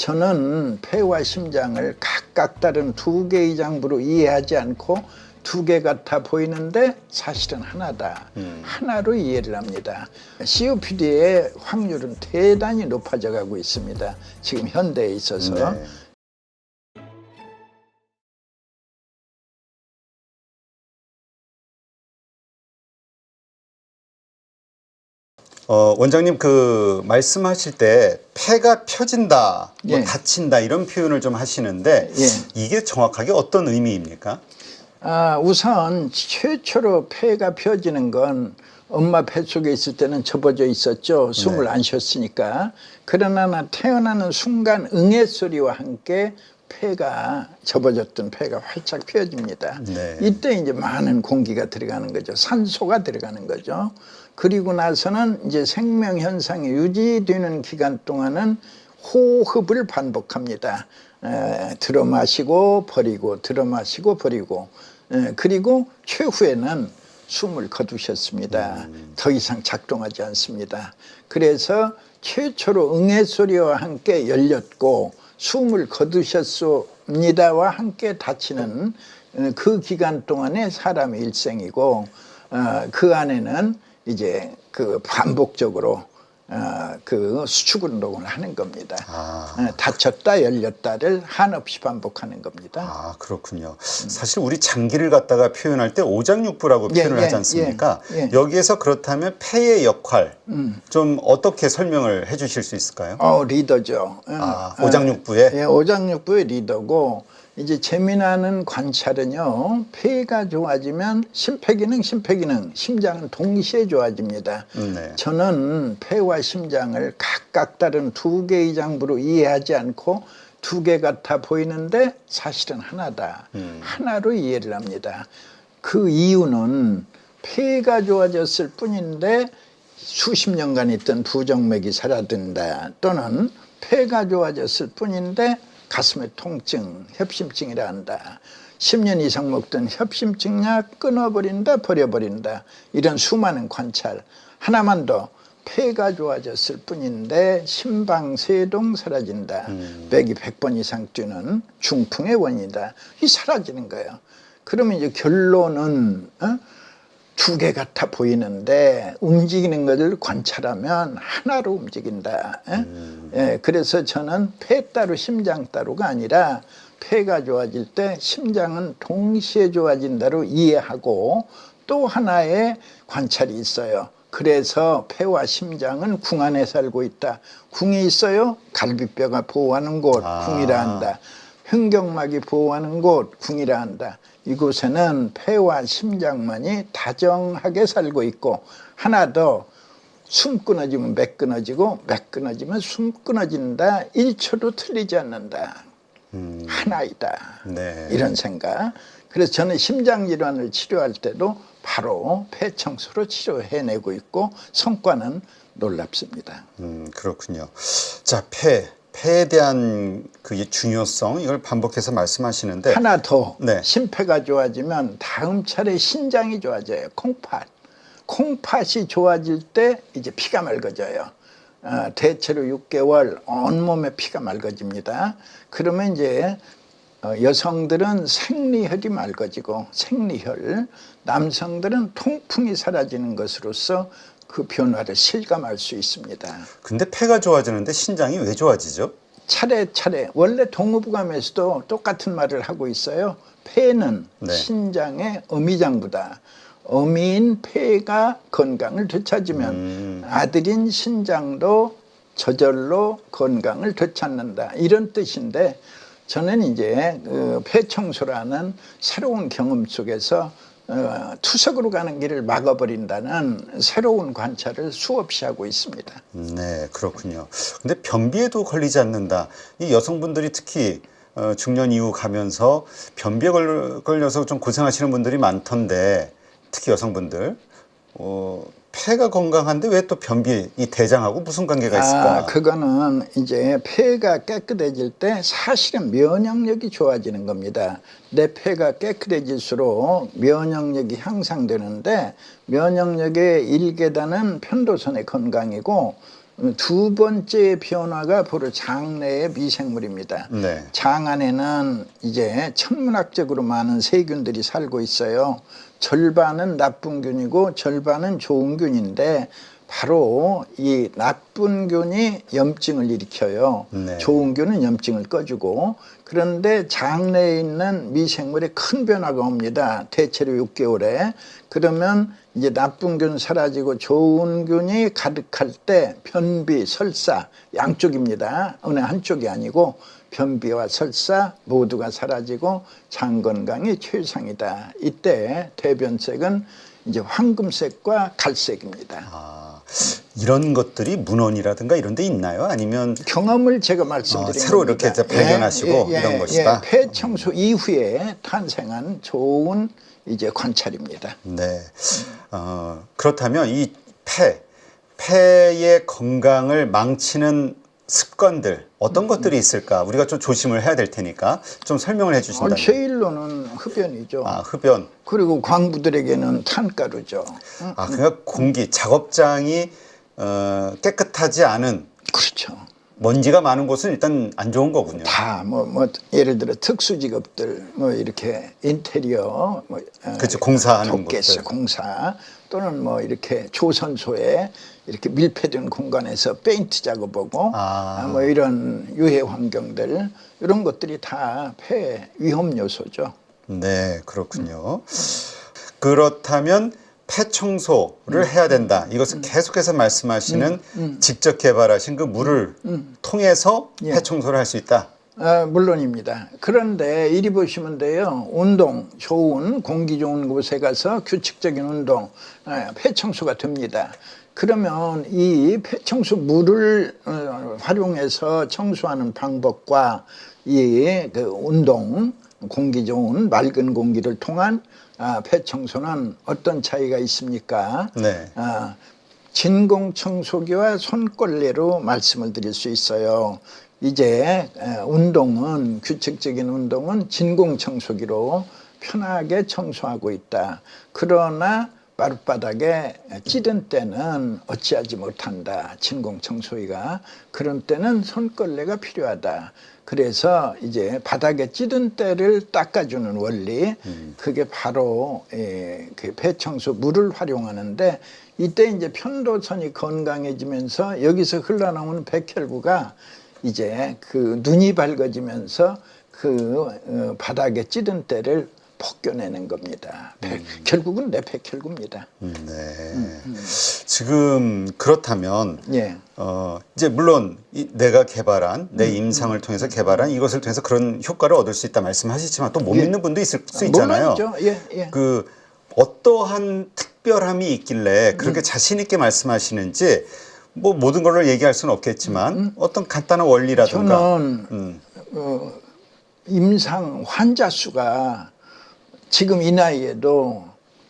저는 폐와 심장을 각각 다른 두 개의 장부로 이해하지 않고 두 개 같아 보이는데 사실은 하나다. 하나로 이해를 합니다. COPD의 확률은 대단히 높아져 가고 있습니다. 지금 현대에 있어서. 네. 원장님 말씀하실 때 폐가 펴진다, 뭐 예. 다친다 이런 표현을 좀 하시는데 예. 이게 정확하게 어떤 의미입니까? 우선 최초로 폐가 펴지는 건 엄마 뱃속에 있을 때는 접어져 있었죠. 숨을 네. 안 쉬었으니까. 그러나 태어나는 순간 응애 소리와 함께 폐가 접어졌던 폐가 활짝 펴집니다. 네. 이때 이제 많은 공기가 들어가는 거죠. 산소가 들어가는 거죠. 그리고 나서는 이제 생명 현상이 유지되는 기간 동안은 호흡을 반복합니다. 들어 마시고 버리고 들어 마시고 버리고 그리고 최후에는 숨을 거두셨습니다. 더 이상 작동하지 않습니다. 그래서 최초로 응애 소리와 함께 열렸고 숨을 거두셨습니다와 함께 닫히는 그 기간 동안에 사람의 일생이고 그 안에는 이제 반복적으로 수축 운동을 하는 겁니다. 닫혔다 열렸다를 한없이 반복하는 겁니다. 그렇군요. 사실 우리 장기를 갖다가 표현할 때 오장육부라고 표현을 하지 않습니까? 여기에서 그렇다면 폐의 역할 좀 어떻게 설명을 해 주실 수 있을까요? 리더죠. 오장육부의? 예, 오장육부의 리더고 이제 재미나는 관찰은요. 폐가 좋아지면 심폐기능, 심장은 동시에 좋아집니다. 네. 저는 폐와 심장을 각각 다른 두 개의 장부로 이해하지 않고 두 개 같아 보이는데 사실은 하나다. 하나로 이해를 합니다. 그 이유는 폐가 좋아졌을 뿐인데 수십 년간 있던 부정맥이 사라진다. 또는 폐가 좋아졌을 뿐인데 가슴의 통증, 협심증이라 한다. 10년 이상 먹던 협심증약 끊어버린다, 버려버린다. 이런 수많은 관찰. 하나만 더. 폐가 좋아졌을 뿐인데 심방세동 사라진다. 백이 100번 이상 뛰는 중풍의 원인이다. 이 사라지는 거예요. 그러면 이제 결론은 두 개 같아 보이는데 움직이는 것을 관찰하면 하나로 움직인다. 그래서 저는 폐 따로 심장 따로가 아니라 폐가 좋아질 때 심장은 동시에 좋아진다로 이해하고 또 하나의 관찰이 있어요. 그래서 폐와 심장은 궁 안에 살고 있다. 궁이 있어요. 갈비뼈가 보호하는 곳 궁이라 한다. 횡격막이 보호하는 곳 궁이라 한다. 이곳에는 폐와 심장만이 다정하게 살고 있고 하나 더 숨 끊어지면 맥 끊어지고 맥 끊어지면 숨 끊어진다. 1초도 틀리지 않는다. 하나이다. 네. 이런 생각. 그래서 저는 심장질환을 치료할 때도 바로 폐 청소로 치료해내고 있고 성과는 놀랍습니다. 그렇군요. 자, 폐에 대한 그 중요성 이걸 반복해서 말씀하시는데 하나 더 네. 심폐가 좋아지면 다음 차례 신장이 좋아져요. 콩팥이 좋아질 때 이제 피가 맑아져요. 대체로 6개월 온몸에 피가 맑아집니다. 그러면 이제 여성들은 생리혈이 맑아지고 생리혈, 남성들은 통풍이 사라지는 것으로서 그 변화를 실감할 수 있습니다. 근데 폐가 좋아지는데 신장이 왜 좋아지죠? 차례차례 원래 동의보감에서도 똑같은 말을 하고 있어요. 폐는 신장의 어미장부다. 어미인 폐가 건강을 되찾으면 아들인 신장도 저절로 건강을 되찾는다. 이런 뜻인데 저는 이제 폐 청소라는 새로운 경험 속에서 투석으로 가는 길을 막아버린다는 새로운 관찰을 수없이 하고 있습니다. 네, 그렇군요. 근데 변비에도 걸리지 않는다. 이 여성분들이 특히 중년 이후 가면서 변비에 걸려서 좀 고생하시는 분들이 많던데 특히 여성분들 폐가 건강한데 왜 또 변비, 이 대장하고 무슨 관계가 있을까? 그거는 이제 폐가 깨끗해질 때 사실은 면역력이 좋아지는 겁니다. 내 폐가 깨끗해질수록 면역력이 향상되는데 면역력의 1계단은 편도선의 건강이고 두 번째 변화가 바로 장 내의 미생물입니다. 네. 장 안에는 이제 천문학적으로 많은 세균들이 살고 있어요. 절반은 나쁜 균이고 절반은 좋은 균인데 바로 이 나쁜 균이 염증을 일으켜요. 네. 좋은 균은 염증을 꺼주고. 그런데 장 내에 있는 미생물에 큰 변화가 옵니다. 대체로 6개월에. 그러면 이제 나쁜 균 사라지고 좋은 균이 가득할 때 변비, 설사 양쪽입니다. 어느 한쪽이 아니고 변비와 설사 모두가 사라지고 장 건강이 최상이다. 이때 대변색은 이제 황금색과 갈색입니다. 아, 이런 것들이 문헌이라든가 이런 데 있나요? 아니면 경험을 제가 말씀드린 새로 겁니다. 이렇게 발견하시고 이런 것이다? 폐 청소 이후에 탄생한 좋은 이제 관찰입니다. 네. 그렇다면 이 폐의 건강을 망치는 습관들 어떤 것들이 있을까? 우리가 좀 조심을 해야 될 테니까 좀 설명을 해주신다면. 제일로는 흡연이죠. 아, 흡연. 그리고 광부들에게는 탄가루죠. 아, 그러니까 공기, 작업장이 깨끗하지 않은 그렇죠. 먼지가 많은 곳은 일단 안 좋은 거군요. 다 예를 들어 특수직업들 이렇게 인테리어 그렇죠. 공사하는 도깨스 곳들. 공사 또는 이렇게 조선소에 이렇게 밀폐된 공간에서 페인트 작업하고 이런 유해 환경들 이런 것들이 다 폐 위험 요소죠. 네, 그렇군요. 그렇다면 폐 청소를 해야 된다. 이것은 계속해서 말씀하시는 직접 개발하신 그 물을 통해서 폐 청소를 할 수 있다. 물론입니다. 그런데 이리 보시면 돼요. 운동, 좋은 공기 좋은 곳에 가서 규칙적인 운동, 폐 청소가 됩니다. 그러면 이 폐 청소 물을 활용해서 청소하는 방법과 이 그 운동, 공기 좋은 맑은 공기를 통한 폐 청소는 어떤 차이가 있습니까? 네. 진공 청소기와 손걸레로 말씀을 드릴 수 있어요. 이제 운동은 규칙적인 운동은 진공 청소기로 편하게 청소하고 있다. 그러나 마룻바닥에 찌든 때는 어찌하지 못한다. 진공 청소기가. 그런 때는 손걸레가 필요하다. 그래서 이제 바닥에 찌든 때를 닦아주는 원리, 그게 바로 그 폐청소 물을 활용하는데 이때 이제 편도선이 건강해지면서 여기서 흘러나오는 백혈구가 이제 그 눈이 밝아지면서 그 바닥에 찌든 때를 벗겨내는 겁니다. 결국은 내 백혈구입니다. 네. 지금 그렇다면 예. 이제 물론 내가 개발한 내 임상을 통해서 개발한 이것을 통해서 그런 효과를 얻을 수 있다 말씀하시지만 또 못 믿는 분도 있을 수 있잖아요. 물론이죠. 예, 예. 그 어떠한 특별함이 있길래 그렇게 자신 있게 말씀하시는지 뭐 모든 걸 얘기할 수는 없겠지만 어떤 간단한 원리라든가. 저는 임상 환자 수가 지금 이 나이에도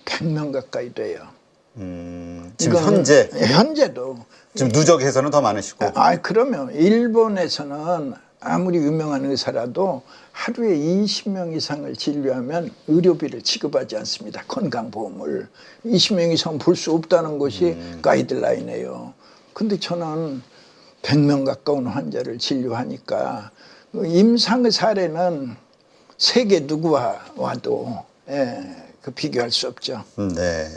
100명 가까이 돼요. 지금 현재도 지금 누적해서는 더 많으시고. 그러면 일본에서는 아무리 유명한 의사라도 하루에 20명 이상을 진료하면 의료비를 지급하지 않습니다. 건강보험을 20명 이상 볼 수 없다는 것이 가이드라인이에요. 근데 저는 100명 가까운 환자를 진료하니까 임상의 사례는 세계 누구와 와도 그 비교할 수 없죠. 네.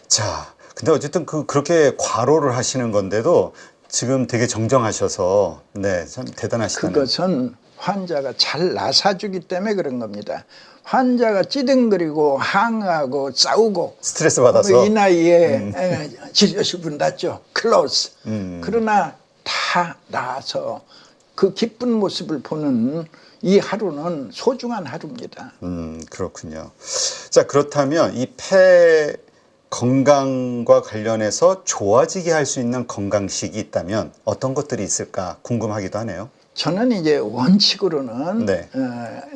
자, 근데 어쨌든 그렇게 과로를 하시는 건데도 지금 되게 정정하셔서 참 대단하시다는. 그것은 환자가 잘 나사주기 때문에 그런 겁니다. 환자가 찌든거리고 항하고 싸우고 스트레스 받아서 이 나이에 진료실 문 닫죠. 클로즈. 그러나 다 나아서 그 기쁜 모습을 보는 이 하루는 소중한 하루입니다. 그렇군요. 자, 그렇다면 이 폐 건강과 관련해서 좋아지게 할 수 있는 건강식이 있다면 어떤 것들이 있을까 궁금하기도 하네요. 저는 이제 원칙으로는 네.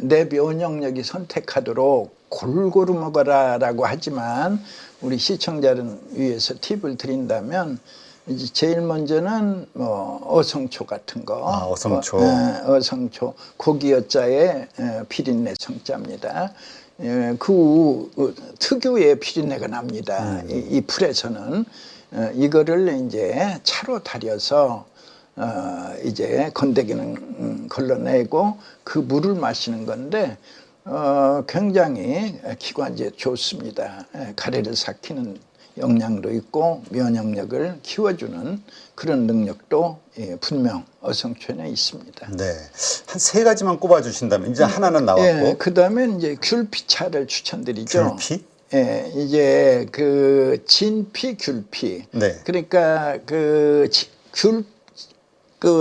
내 면역력이 선택하도록 골고루 먹어라라고 하지만 우리 시청자를 위해서 팁을 드린다면 이제 제일 먼저는 어성초 같은 거. 어성초. 어성초 고기여자의 비린내 성자입니다. 그 특유의 비린내가 납니다. 이 풀에서는. 이거를 이제 차로 달여서 이제 건더기는 걸러내고 그 물을 마시는 건데 굉장히 기관지에 좋습니다. 가래를 삭히는 영양도 있고 면역력을 키워주는 그런 능력도 분명 어성초에 있습니다. 네. 한 세 가지만 꼽아주신다면 이제 하나는 나왔고. 그 다음에 이제 귤피차를 추천드리죠. 귤피? 예, 이제 그 진피 귤피. 네. 그러니까 그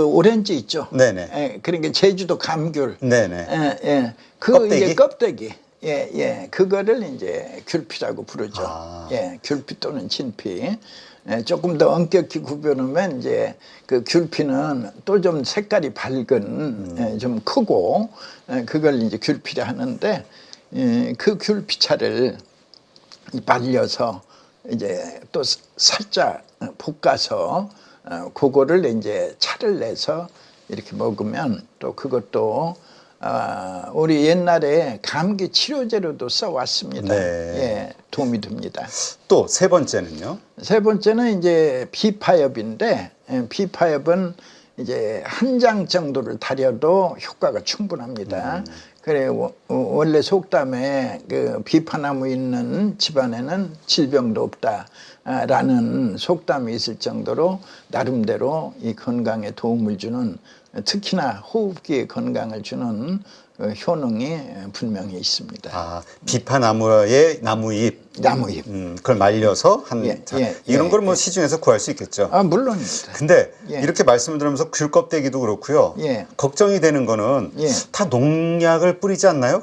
오렌지 있죠. 네네. 예, 그러니까 제주도 감귤. 네네. 예, 예. 그 껍데기? 이제 껍데기. 예, 예. 그거를 이제 귤피라고 부르죠. 아. 예, 귤피 또는 진피. 예, 조금 더 엄격히 구별하면 이제 그 귤피는 또 좀 색깔이 밝은 예, 좀 크고 그걸 이제 귤피라 하는데 그 귤피차를 말려서 이제 또 살짝 볶아서 그거를 이제 차를 내서 이렇게 먹으면 또 그것도 우리 옛날에 감기 치료제로도 써왔습니다. 네. 예, 도움이 됩니다. 또 세 번째는요? 세 번째는 이제 비파엽인데 비파엽은 이제 한 장 정도를 달여도 효과가 충분합니다. 그래 원래 속담에 그 비파나무 있는 집안에는 질병도 없다라는 속담이 있을 정도로 나름대로 이 건강에 도움을 주는 특히나 호흡기에 건강을 주는 효능이 분명히 있습니다. 아, 비파나무의 나무잎. 나무잎. 그걸 말려서 한 예, 자, 예, 이런 예, 걸 뭐 시중에서 구할 수 있겠죠. 물론입니다. 근데 예. 이렇게 말씀을 들으면서 귤 껍데기도 그렇고요. 예. 걱정이 되는 거는 예. 다 농약을 뿌리지 않나요?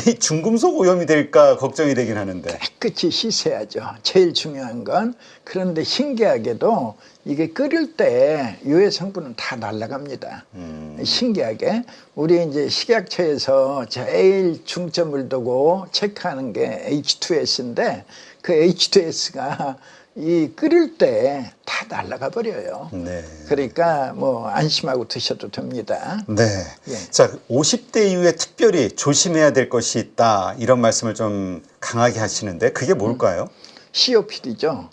이 중금속 오염이 될까 걱정이 되긴 하는데. 깨끗이 씻어야죠. 제일 중요한 건. 그런데 신기하게도 이게 끓일 때 유해 성분은 다 날아갑니다. 신기하게 우리 이제 식약처에서 제일 중점을 두고 체크하는 게 H2S인데 그 H2S가 이 끓일 때 다 날아가 버려요. 네. 그러니까 뭐 안심하고 드셔도 됩니다. 네. 예. 자, 50대 이후에 특별히 조심해야 될 것이 있다. 이런 말씀을 좀 강하게 하시는데 그게 뭘까요? COPD죠.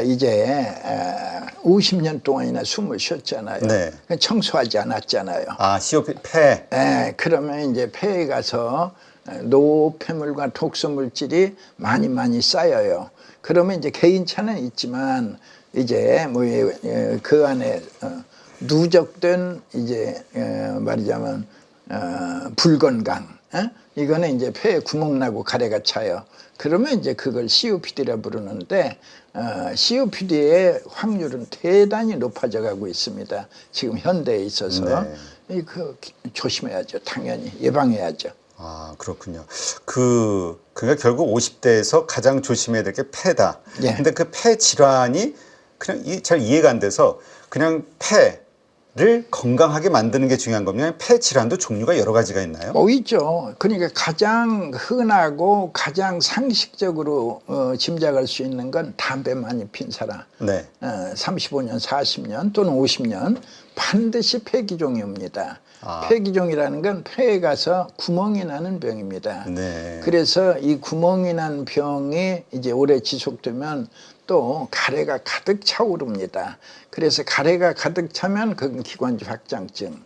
이제 50년 동안이나 숨을 쉬었잖아요. 네. 청소하지 않았잖아요. 아, COPD 폐. 그러면 이제 폐에 가서 노폐물과 독소 물질이 많이 쌓여요. 그러면 이제 개인차는 있지만 이제 뭐 그 안에 누적된 이제 말하자면 불건강. 이거는 이제 폐에 구멍 나고 가래가 차요. 그러면 이제 그걸 COPD라 부르는데 COPD의 확률은 대단히 높아져 가고 있습니다. 지금 현대에 있어서 그 조심해야죠. 당연히 예방해야죠. 아, 그렇군요. 그러니까 결국 50대에서 가장 조심해야 될 게 폐다. 예. 근데 그 폐 질환이 그냥 잘 이해가 안 돼서 그냥 폐를 건강하게 만드는 게 중요한 겁니다. 폐 질환도 종류가 여러 가지가 있나요? 뭐 있죠. 그러니까 가장 흔하고 가장 상식적으로 짐작할 수 있는 건 담배 많이 핀 사람. 네. 35년, 40년 또는 50년 반드시 폐기종이 옵니다. 아. 폐기종이라는 건 폐에 가서 구멍이 나는 병입니다. 네. 그래서 이 구멍이 난 병이 이제 오래 지속되면 또 가래가 가득 차오릅니다. 그래서 가래가 가득 차면 그건 기관지 확장증,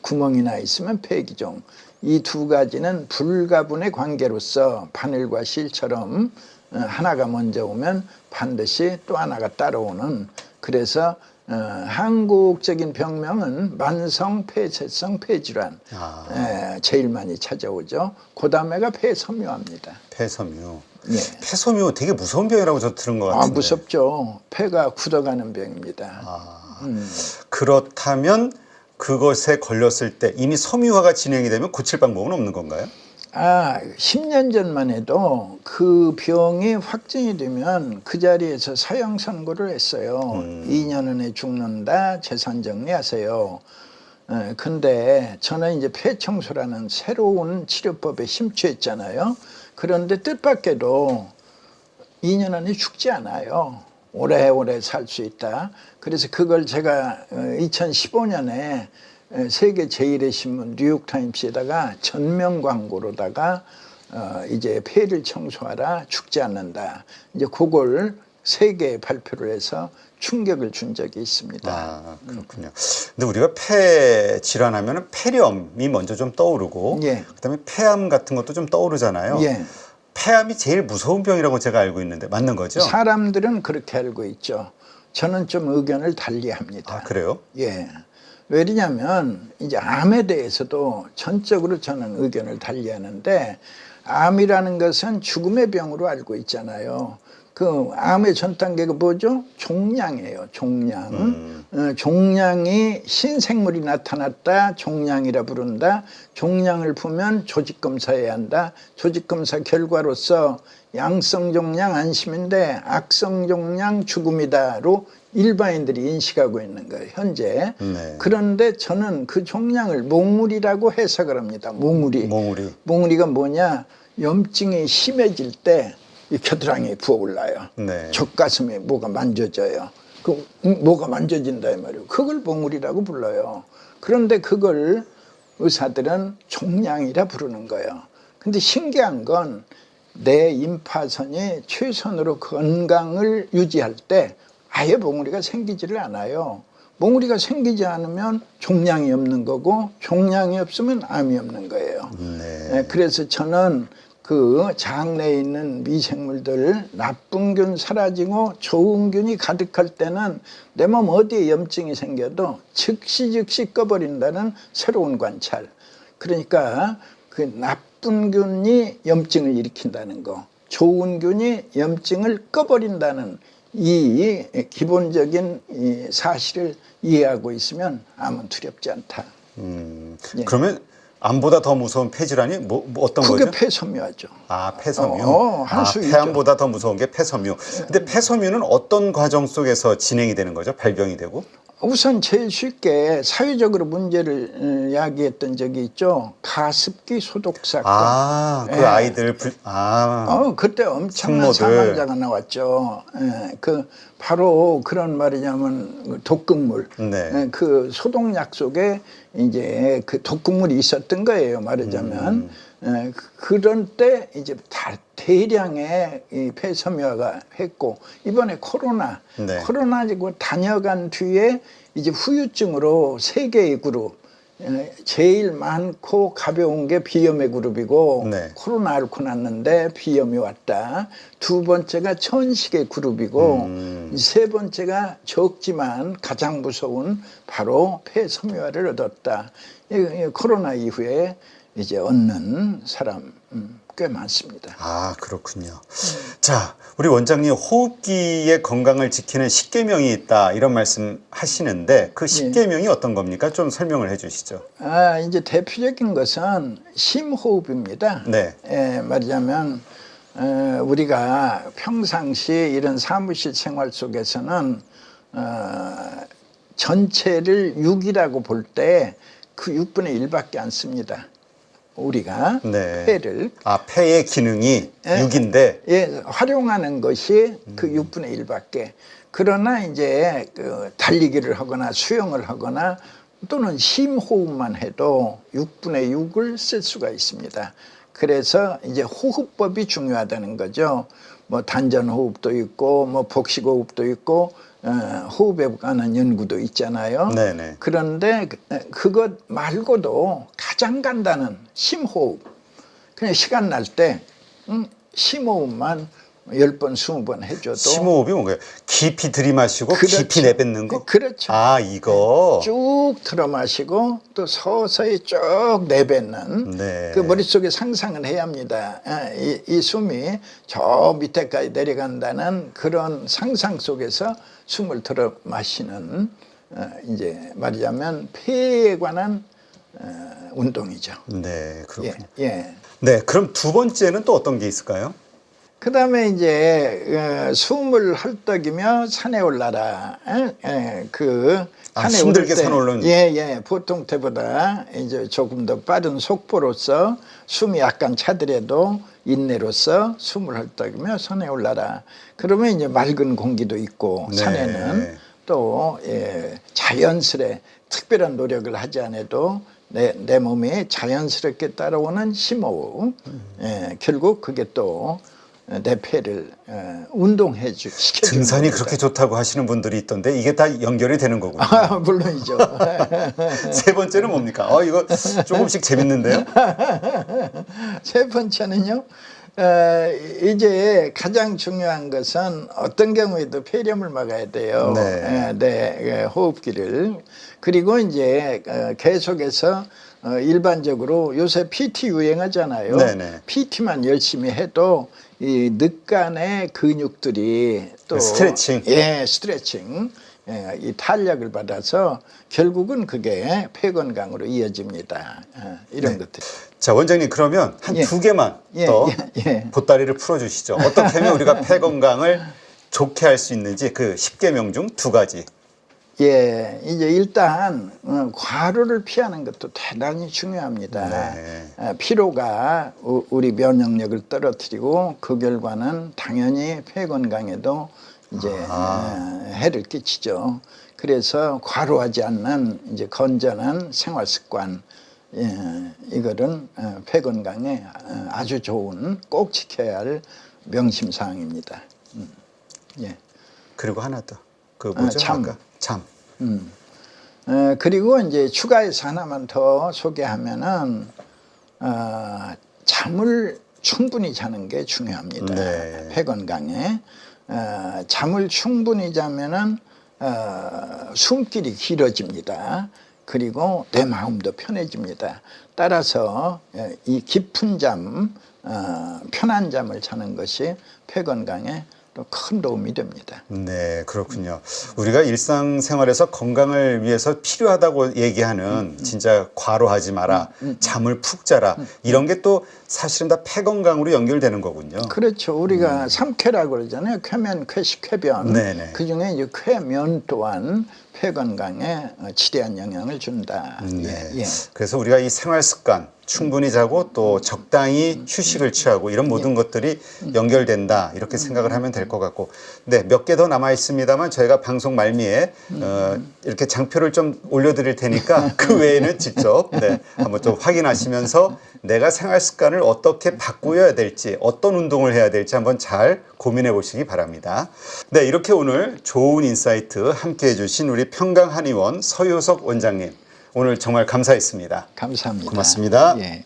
구멍이 나 있으면 폐기종. 이 두 가지는 불가분의 관계로서 바늘과 실처럼 하나가 먼저 오면 반드시 또 하나가 따라오는. 그래서 한국적인 병명은 만성 폐쇄성 폐질환 제일 많이 찾아오죠. 그 다음에가 폐섬유합니다. 폐섬유. 예. 폐섬유 되게 무서운 병이라고 저 들은 것 같은데. 무섭죠. 폐가 굳어가는 병입니다. 그렇다면 그것에 걸렸을 때 이미 섬유화가 진행이 되면 고칠 방법은 없는 건가요? 10년 전만 해도 그 병이 확진이 되면 그 자리에서 사형 선고를 했어요. 2년 안에 죽는다, 재산 정리하세요. 근데 저는 이제 폐청소라는 새로운 치료법에 심취했잖아요. 그런데 뜻밖에도 2년 안에 죽지 않아요. 오래오래 살 수 있다. 그래서 그걸 제가 2015년에 세계 제1의 신문 뉴욕타임스에다가 전면 광고로다가 이제 폐를 청소하라 죽지 않는다. 이제 그걸 세 개의 발표를 해서 충격을 준 적이 있습니다. 아, 그렇군요. 근데 우리가 폐 질환하면 폐렴이 먼저 좀 떠오르고, 예. 그다음에 폐암 같은 것도 좀 떠오르잖아요. 예. 폐암이 제일 무서운 병이라고 제가 알고 있는데 맞는 거죠? 사람들은 그렇게 알고 있죠. 저는 좀 의견을 달리합니다. 아, 그래요? 예. 왜냐면 이제 암에 대해서도 전적으로 저는 의견을 달리하는데, 암이라는 것은 죽음의 병으로 알고 있잖아요. 그 암의 전 단계가 뭐죠? 종양이에요. 종양. 종양이 신생물이 나타났다. 종양이라 부른다. 종양을 보면 조직 검사해야 한다. 조직 검사 결과로서 양성 종양 안심인데 악성 종양 죽음이다로 일반인들이 인식하고 있는 거예요, 현재. 네. 그런데 저는 그 종양을 몽우리라고 해석을 합니다. 몽우리. 몽우리. 몽우리가 뭐냐? 염증이 심해질 때 이 겨드랑이에 부어올라요. 네. 젖가슴에 뭐가 만져져요. 그 뭐가 만져진다 이 말이에요. 그걸 몽우리라고 불러요. 그런데 그걸 의사들은 종양이라 부르는 거예요. 근데 신기한 건 내 임파선이 최선으로 건강을 유지할 때 아예 몽우리가 생기지를 않아요. 몽우리가 생기지 않으면 종양이 없는 거고, 종양이 없으면 암이 없는 거예요. 네. 그래서 저는 그 장내에 있는 미생물들, 나쁜 균 사라지고 좋은 균이 가득할 때는 내 몸 어디에 염증이 생겨도 즉시 꺼버린다는 새로운 관찰. 그러니까 그 나쁜 균이 염증을 일으킨다는 거, 좋은 균이 염증을 꺼버린다는 이 기본적인 이 사실을 이해하고 있으면 암은 두렵지 않다. 예. 그러면 암보다 더 무서운 폐질환이 뭐 어떤 그게 거죠? 폐섬유하죠. 아, 폐섬유. 할 수 있죠. 폐암보다 더 무서운 게 폐섬유. 근데 폐섬유는 어떤 과정 속에서 진행이 되는 거죠? 발병이 되고? 우선 제일 쉽게 사회적으로 문제를 야기했던 적이 있죠. 가습기 소독 사건. 아, 그 예. 아이들 그때 엄청난 성모들. 사망자가 나왔죠. 그 바로 그런 말이냐면 독극물. 네. 그 소독약 속에 이제 그 독극물이 있었던 거예요. 말하자면. 그런 때 이제 대량의 이 폐섬유화가 했고, 이번에 코로나, 네. 코로나지고 다녀간 뒤에 이제 후유증으로 세 개의 그룹, 제일 많고 가벼운 게 비염의 그룹이고, 네. 코로나 앓고 났는데 비염이 왔다. 두 번째가 천식의 그룹이고, 세 번째가 적지만 가장 무서운 바로 폐섬유화를 얻었다. 코로나 이후에 이제 얻는 사람 꽤 많습니다. 아, 그렇군요. 자, 우리 원장님 호흡기의 건강을 지키는 10계명이 있다 이런 말씀 하시는데 그 10계명이 어떤 겁니까? 좀 설명을 해 주시죠. 이제 대표적인 것은 심호흡입니다. 네. 말하자면 우리가 평상시 이런 사무실 생활 속에서는 전체를 6이라고 볼 때 그 6분의 1밖에 안 씁니다. 우리가 네. 폐를 폐의 기능이 6인데 활용하는 것이 그 6분의 1밖에. 그러나 이제 그 달리기를 하거나 수영을 하거나 또는 심호흡만 해도 6분의 6을 쓸 수가 있습니다. 그래서 이제 호흡법이 중요하다는 거죠. 뭐 단전호흡도 있고 뭐 복식호흡도 있고 호흡에 관한 연구도 있잖아요. 네네. 그런데 그것 말고도 가장 간단한 심호흡. 그냥 시간 날 때 심호흡만 10번, 20번 해줘도. 심호흡이 뭔가요? 깊이 들이마시고 그렇죠. 깊이 내뱉는 거? 그렇죠. 이거. 쭉 들어 마시고 또 서서히 쭉 내뱉는. 네. 그 머릿속에 상상을 해야 합니다. 이 숨이 저 밑에까지 내려간다는 그런 상상 속에서 숨을 들어 마시는 이제 말하자면 폐에 관한 운동이죠. 네, 그렇군요. 예. 네, 그럼 두 번째는 또 어떤 게 있을까요? 그 다음에 이제 숨을 헐떡이며 산에 올라라. 그 산에 힘들게 오를 때, 산 올라오는. 보통 때보다 이제 조금 더 빠른 속보로서 숨이 약간 차더라도 인내로서 숨을 헐떡이며 산에 올라라. 그러면 이제 맑은 공기도 있고 네. 산에는 또 자연스레 특별한 노력을 하지 않아도 내 몸에 자연스럽게 따라오는 심호흡. 결국 그게 또 내 폐를 운동해 시켜주는 등산이 겁니다. 그렇게 좋다고 하시는 분들이 있던데 이게 다 연결이 되는 거군요. 물론이죠. 세 번째는 뭡니까? 이거 조금씩 재밌는데요. 세 번째는요. 이제 가장 중요한 것은 어떤 경우에도 폐렴을 막아야 돼요. 네. 네, 호흡기를. 그리고 이제 계속해서 일반적으로 요새 PT 유행하잖아요. 네네. PT만 열심히 해도 이 늑간의 근육들이 또 스트레칭. 예, 스트레칭. 이 탄력을 받아서 결국은 그게 폐 건강으로 이어집니다. 이런 것들. 자, 원장님 그러면 한 예. 두 개만 예, 더 예. 보따리를 풀어주시죠. 어떻게 하면 우리가 폐 건강을 좋게 할 수 있는지 그 10계명 중 두 가지. 예, 이제 일단 과로를 피하는 것도 대단히 중요합니다. 네. 피로가 우리 면역력을 떨어뜨리고 그 결과는 당연히 폐 건강에도 이제 해를 끼치죠. 그래서 과로하지 않는 이제 건전한 생활 습관, 이거는 폐 건강에 아주 좋은 꼭 지켜야 할 명심 사항입니다. 예. 그리고 하나 더. 그 뭐죠? 잠. 아까? 잠. 그리고 이제 추가해서 하나만 더 소개하면은 잠을 충분히 자는 게 중요합니다. 네. 폐 건강에 잠을 충분히 자면은 숨길이 길어집니다. 그리고 내 마음도 편해집니다. 따라서 이 깊은 잠, 편한 잠을 자는 것이 폐 건강에 또 큰 도움이 됩니다. 네, 그렇군요. 우리가 일상생활에서 건강을 위해서 필요하다고 얘기하는 진짜 과로하지 마라, 잠을 푹 자라 이런 게 또 사실은 다 폐 건강으로 연결되는 거군요. 그렇죠. 우리가 삼쾌라고 그러잖아요. 쾌면, 쾌식, 쾌변. 네네. 그중에 이제 쾌면 또한 폐 건강에 지대한 영향을 준다. 네. 예. 그래서 우리가 이 생활 습관 충분히 자고 또 적당히 휴식을 취하고 이런 모든 것들이 연결된다 이렇게 생각을 하면 될 것 같고, 네, 몇 개 더 남아 있습니다만 저희가 방송 말미에 이렇게 장표를 좀 올려드릴 테니까 그 외에는 직접 한번 좀 확인하시면서 내가 생활 습관을 어떻게 바꾸어야 될지, 어떤 운동을 해야 될지 한번 잘 고민해 보시기 바랍니다. 네, 이렇게 오늘 좋은 인사이트 함께 해주신 우리 평강한의원 서효석 원장님, 오늘 정말 감사했습니다. 감사합니다. 고맙습니다. 예.